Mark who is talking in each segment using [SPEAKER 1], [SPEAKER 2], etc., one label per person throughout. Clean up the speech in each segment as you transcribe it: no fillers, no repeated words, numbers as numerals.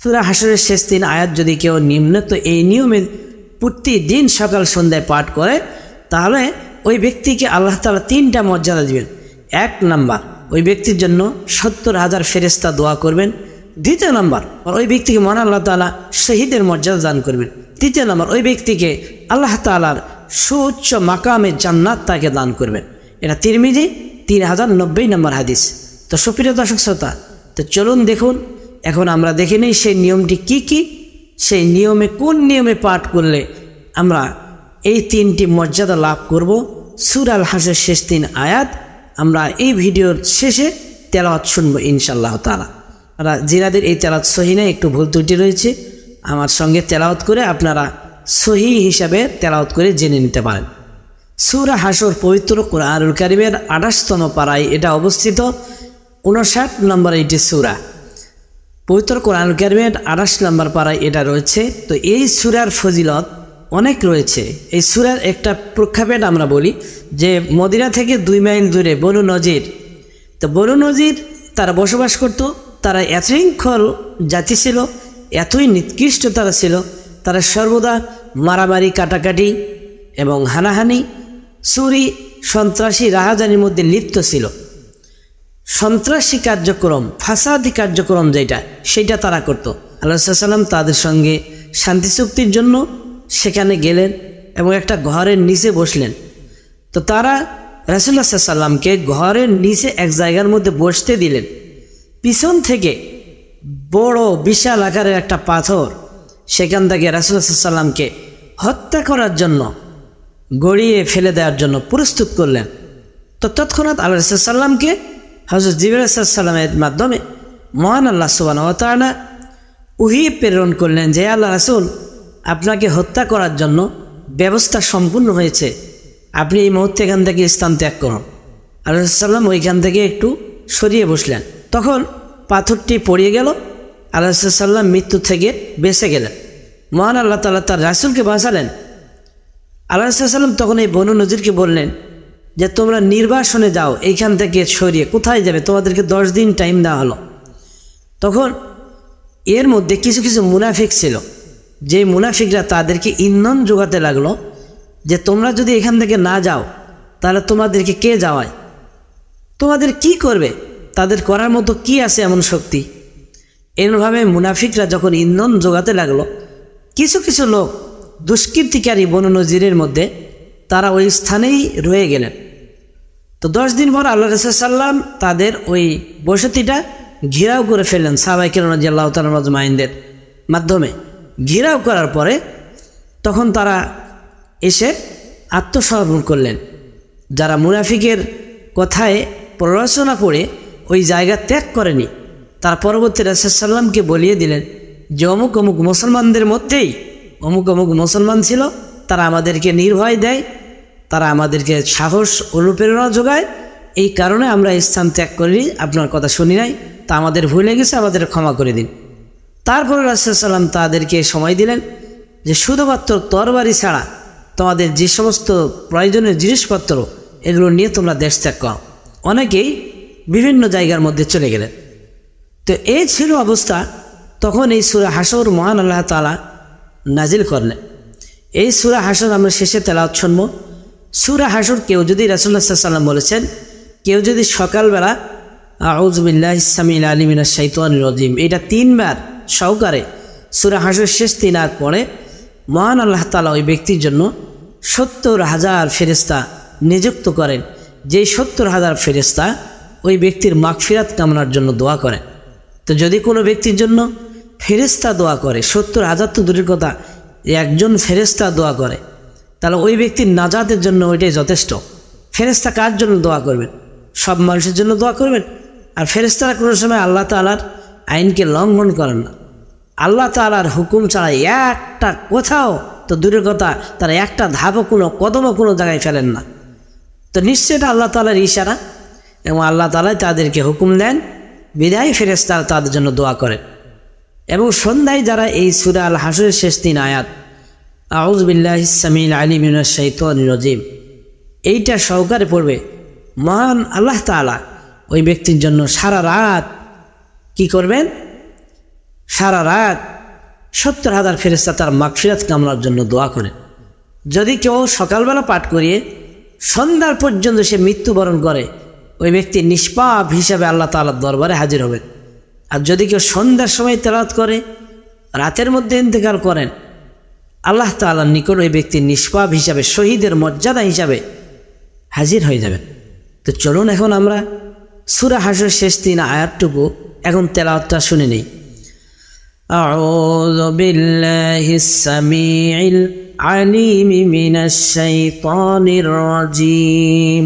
[SPEAKER 1] সূরা হাশরের শেষ 3 আয়াত যদি কেউ নিম্নত এই নিয়মে প্রতিদিন সকাল সন্ধ্যায় পাঠ করে, তাহলে ওই ব্যক্তিকে আল্লাহ তাআলা 3টা মর্যাদা দিবেন। 1 নাম্বার, ওই ব্যক্তির জন্য 70,000 ফেরেশতা দোয়া করবেন। 2 নাম্বার, ওই ব্যক্তিকে মহান আল্লাহ তাআলা শহীদের মর্যাদা দান করবেন। 3 নাম্বার, ওই ব্যক্তিকে আল্লাহ তাআলার সুউচ্চ মাকামে জান্নাত তাকে দান করবেন। এটা তিরমিজি 3090 নম্বর হাদিস। তো সুপ্রিয় দর্শক শ্রোতা, তো চলুন দেখুন এখন আমরা দেখে নিই সেই নিয়মটি কি কি, সেই নিয়মে কোন নিয়মে পাঠ করলে আমরা এই 3টি মর্যাদা লাভ করব। সূরা আল হাশরের শেষ 3 আয়াত আমরা এই ভিডিওর শেষে তেলাওয়াত শুনবো ইনশাআল্লাহ তাআলা। যিনাদের এই তেলাওয়াত সহি নাই, একটু ভুল ত্রুটি রয়েছে, আমার সঙ্গে তেলাওয়াত করে আপনারা সহি হিসাবে তেলাওয়াত করে জেনে নিতে পারেন। সূরা হাশর পবিত্র কোরআনুল কারীমের 28তম পারায় এটা অবস্থিত। 59 নম্বর এটি সূরা, পবিত্র কোরআনুল কারীমের 28 নম্বর পারায় এটা রয়েছে। তো এই সূরার ফজিলত অনেক রয়েছে। এই সূরার একটা প্রেক্ষাপট আমরা বলি যে মদিনা থেকে 2 মাইল দূরে বনু নজির, তো বনু নজির তারা বসবাস করত। তারা এত শৃঙ্খল জাতি ছিল, এতই নিকৃষ্ট তারা ছিল, তারা সর্বদা মারামারি, কাটাকাটি এবং হানাহানি, চুরি, সন্ত্রাসী, রাহাজানির মধ্যে লিপ্ত ছিল। সন্ত্রাসী কার্যক্রম, ফাসাদি কার্যক্রম সেটা তারা করত। আল্লাহ সাল্লাম তাদের সঙ্গে শান্তি চুক্তির জন্য সেখানে গেলেন এবং একটা ঘরের নিচে বসলেন। তো তারা রাসূলুল্লাহ সাল্লামকে ঘরের নিচে এক জায়গার মধ্যে বসতে দিলেন। পিছন থেকে বড় বিশাল আকারের একটা পাথর সেখান থেকে রাসূলুল্লাহ সাল্লামকে হত্যা করার জন্য, গড়িয়ে ফেলে দেওয়ার জন্য প্রস্তুত করলেন। তো তৎক্ষণাৎ আল্লাহ সাল্লামকে হযরত জিবরাইল সাল্লামের মাধ্যমে মহান আল্লাহ সুবহানাহু ওয়া তাআলা ওহী প্রেরণ করলেন যে আল্লাহ রাসূল, আপনাকে হত্যা করার জন্য ব্যবস্থা সম্পূর্ণ হয়েছে, আপনি এই মুহূর্তে এখান থেকে স্থান ত্যাগ করুন। আল্লাহ সাল্লাম ওইখান থেকে একটু সরিয়ে বসলেন। তখন পাথরটি পড়িয়ে গেল, আল্লাহ সাল্লাম মৃত্যু থেকে বেঁচে গেলেন। মহান আল্লাহ তাআলা তার রাসূলকে বাঁচালেন। আল্লাহ সাল্লাম তখন এই বনু নজিরকে বললেন যে তোমরা নির্বাসনে যাও, এইখান থেকে সরিয়ে কোথায় যাবে, তোমাদেরকে 10 দিন টাইম দেওয়া হলো। তখন এর মধ্যে কিছু কিছু মুনাফিক ছিল, যে মুনাফিকরা তাদেরকে ইন্ধন জোগাতে লাগলো যে তোমরা যদি এখান থেকে না যাও তাহলে তোমাদেরকে কে যাওয়ায়, তোমাদের কি করবে, তাদের করার মতো কি আছে এমন শক্তি। এরভাবে মুনাফিকরা যখন ইন্ধন জোগাতে লাগলো, কিছু কিছু লোক দুষ্কৃতিকারী বনু নজিরের মধ্যে তারা ওই স্থানেই রয়ে গেলেন। তো 10 দিন পর আল্লাহ রাসূল সাল্লাম তাদের ওই বসতিটা ঘেরাও করে ফেললেন সাহাবায়ে কেরাম রাদিয়াল্লাহু তাআলা আজমাইনদের মাধ্যমে। ঘেরাও করার পরে তখন তারা এসে আত্মসমর্পণ করলেন। যারা মুনাফিকের কথায় প্ররোচনা করে ওই জায়গা ত্যাগ করেনি, তার পরবর্তী রাসূল সাল্লামকে বলিয়ে দিলেন যে অমুক অমুক মুসলমানদের মধ্যেই অমুক অমুক মুসলমান ছিল, তারা আমাদেরকে নির্ভয় দেয়, তারা আমাদেরকে সাহস অনুপ্রেরণা যোগায়, এই কারণে আমরা স্থান ত্যাগ করিনি, আপনার কথা শুনি নাই, তা আমাদের ভুলে গেছে, আমাদের ক্ষমা করে দিন। তারপরে রাসূল সাল্লাম তাদেরকে সময় দিলেন যে শুধুমাত্র তরবারি ছাড়া তোমাদের যে সমস্ত প্রয়োজনীয় জিনিসপত্র এগুলো নিয়ে তোমরা দেশ ত্যাগ করো। অনেকেই বিভিন্ন জায়গার মধ্যে চলে গেলেন। তো এই ছিল অবস্থা। তখন এই সূরা হাশর মহান আল্লাহ তাআলা নাজিল করলেন। এই সূরা হাশর আমরা শেষে তেলাওয়াত শুনব। সূরা হাশর কেউ যদি রাসূলুল্লাহ সাল্লাল্লাহু আলাইহি ওয়াসাল্লাম বলেছেন, কেউ যদি সকালবেলা আউযু বিল্লাহিস সামিউল আলিম মিনাশ শাইতানির রাজিম এটা 3 বার সহকারে সূরা হাশর শেষ 3 আয়াত পড়ে, মহান আল্লাহ তাআলা ওই ব্যক্তির জন্য 70,000 ফেরেশতা নিযুক্ত করেন, যেই 70,000 ফেরেশতা ওই ব্যক্তির মাগফিরাত কামনার জন্য দোয়া করেন। তো যদি কোনো ব্যক্তির জন্য ফেরেশতা দোয়া করে, 70,000 তো দূরের কথা, একজন ফেরেশতা দোয়া করে, তাহলে ওই ব্যক্তির নাজাতের জন্য ওইটাই যথেষ্ট। ফেরেশতা কার জন্য দোয়া করবেন? সব মানুষের জন্য দোয়া করবেন। আর ফেরেশতারা কোনো সময় আল্লাহ তাআলার আইনকে লঙ্ঘন করেন না। আল্লাহ তাআলার হুকুম ছাড়া একটা কোথাও, তো দূরের কথা তারা একটা ধাপও কোনো কদমও কোনো জায়গায় ফেলেন না। তো নিশ্চয়ই এটা আল্লাহ তাআলার ইশারা, এবং আল্লাহ তাআলা তাদেরকে হুকুম দেন, বিদায় ফেরেশতারা তাদের জন্য দোয়া করেন। এবং সন্ধ্যায় যারা এই সূরা আল হাশরের শেষ 3 আয়াত আউযু বিল্লাহিস সামিউল আলিম মিনাশ শাইতানির রাজিম এইটা সহকারে পড়বে, মহান আল্লাহ তাআলা ওই ব্যক্তির জন্য সারা রাত কি করবেন? সারা রাত 70,000 ফেরেশতা তার মাগফিরাত কামনার জন্য দোয়া করে। যদি কেউ সকালবেলা পাঠ করিয়ে সন্ধ্যার পর্যন্ত সে মৃত্যুবরণ করে, ওই ব্যক্তি নিষ্পাপ হিসাবে আল্লাহ তাআলার দরবারে হাজির হবে। আর যদি কেউ সন্ধ্যার সময় তেলাওয়াত করে, রাতের মধ্যে ইন্তেকাল করেন, আল্লাহ তাআলার নিকট ওই ব্যক্তি নিষ্পাপ হিসাবে, শহীদের মর্যাদা হিসাবে হাজির হয়ে যাবে। তো চলুন এখন আমরা সূরা হাশর শেষ 3 আয়াতটুকু এখন তেলাওয়াতটা শুনে নেই। আউযু বিল্লাহিস সামিউল আলিম মিনাশ শাইতানির রাজীম।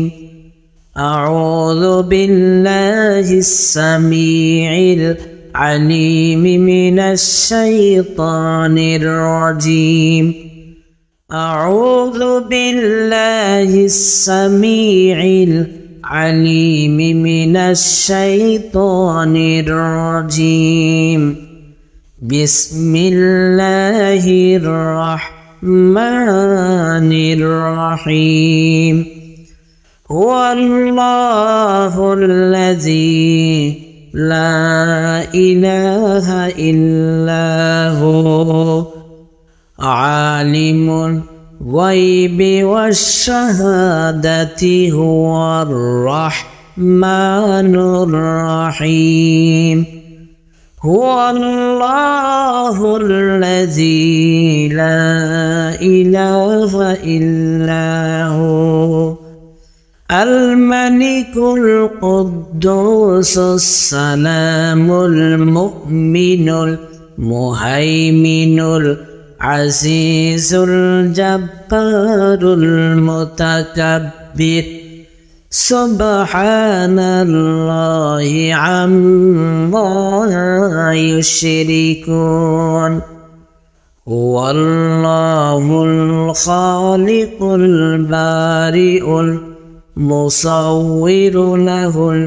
[SPEAKER 1] আউযু বিল্লাহিস সামিউল আলিম মিনাশ শাইতানির রাজীম। আউযু বিল্লাহিস সামিউল আলিম মিনাশ শাইতানির রাজীম। বিসমিল্লাহির রাহমানির রাহিম। হুয়াল্লাহুল্লাযী লা ইলাহা ইল্লা হু আলিমুল গায়বি ওয়াশ শাহাদাতি হুয়ার রাহমানুর রাহিম। হুয়াল্লাহুল্লাযী লা ইলাহা ইল্লা হু আল মালিকুল কুদ্দুসুস সালামুল মুমিনুল মুহাইমিনুল আজিজুল জাব্বারুল মুতাকাব্বির। সুবহানাল্লাহি আম্মা ইউশরিকুন। হুয়াল্লাহুল খালিকুল বারিউল মুসাউবিরু লাহুল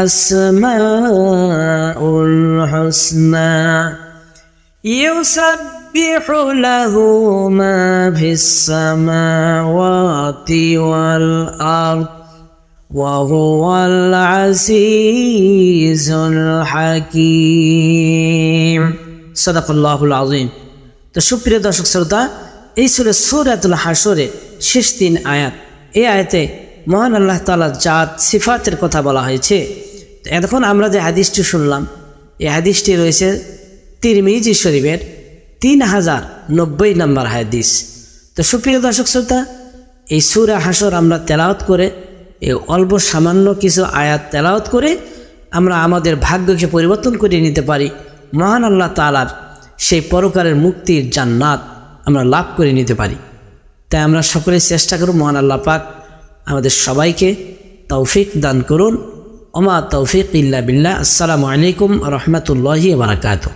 [SPEAKER 1] আসমাউল হুসনা। ইউসাব্বিহু লাহু মা ফিস সামাওয়াতি ওয়াল আরদ ওয়া হুয়াল আজিজুল হাকীম। সাদাকাল্লাহুল আযীম। তো সুপ্রিয় দর্শক শ্রোতা, এই ছিল সূরাতুল হাশরে শেষ 3 আয়াত। এই আয়াতে মহান আল্লাহ তাআলার জাত সিফাতের কথা বলা হয়েছে। তো এখন আমরা যে হাদিসটি শুনলাম, এই হাদিসটি রয়েছে তিরমিজি শরীফের 3090 নম্বর হাদিস। তো সুপ্রিয় দর্শক শ্রোতা, এই সূরা হাশর আমরা তেলাওয়াত করে, এই অল্প সামান্য কিছু আয়াত তেলাওয়াত করে আমরা আমাদের ভাগ্যকে পরিবর্তন করে নিতে পারি। মহান আল্লাহ তাআলার সেই পরকালের মুক্তির জান্নাত আমরা লাভ করে নিতে পারি। তাই আমরা সকলে চেষ্টা করব মহান আল্লাহ পাক আমাদের সবাইকে তৌফিক দান করুন। ওমা তৌফিক ইল্লা বিল্লাহ। আসসালামু আলাইকুম ওয়া রাহমাতুল্লাহি ওয়া বারাকাতুহু।